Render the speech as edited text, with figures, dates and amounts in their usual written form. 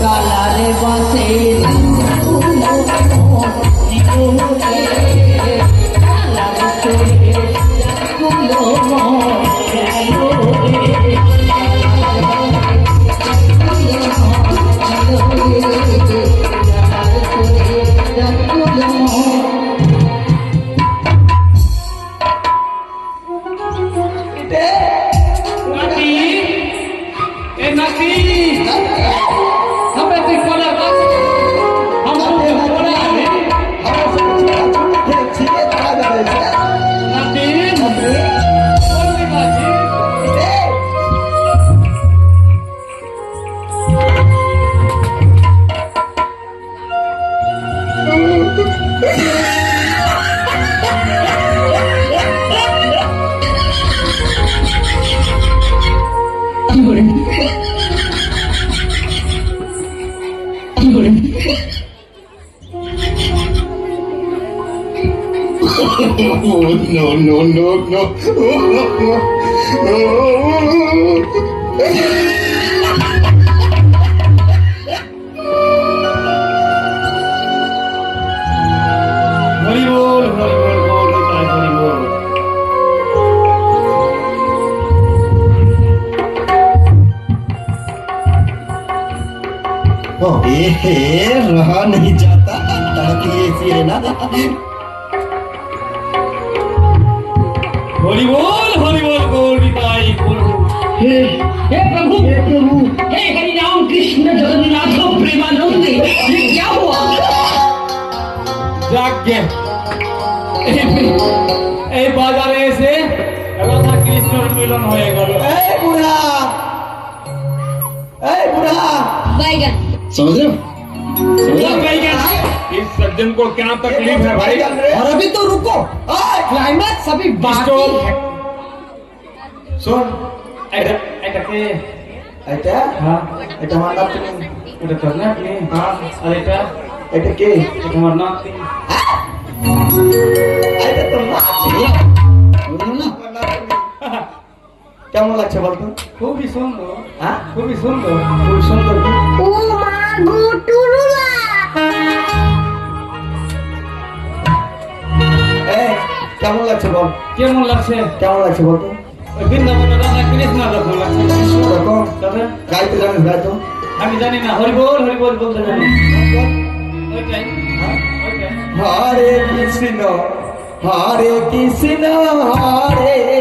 কালারে বাসে No, no, no, no. Hari বল হরি বল গৌর নিতাই হরি বল। रहा नहीं जाता तड़प ऐसी है ना। हरि बोल गौर निताई प्रभु। हे प्रभु हे हरि राम कृष्ण जगन्नाथ प्रेमानंद ये क्या हुआ? যাকে এই বাজারে এসে রাধা কৃষ্ণের মিলন হয়ে গেল। ए बुढ़ा बैगन समझ रहे हो? इस सज्जन को क्या तकलीफ है भाई? और अभी तो रुको क्लाइमैक्स अभी बाकी है। শোন এটাকে এটা হ্যাঁ এটা আমার নাতি এটা তোর না কি হ্যাঁ আর এটা এটা কে এটা আমার নাতি। এটা তো নাতি বুঝলি না কেমন লাগছে বলতো? খুবই সুন্দর হ্যাঁ খুবই সুন্দর। খুব সুন্দর কি? ও মা গো টুরুলা এই কেমন লাগছে বল? কেমন লাগছে? কেমন লাগছে বলতো? ওই বৃন্দাবনের রাধা কৃষ্ণ যখন লাগছে দেখো তবে গাইতে জানিস গাইতো? আমি জানি না হরি বল বলতে জানি ওইটাই হ্যাঁ? ওইটাই। হরে কৃষ্ণ হরে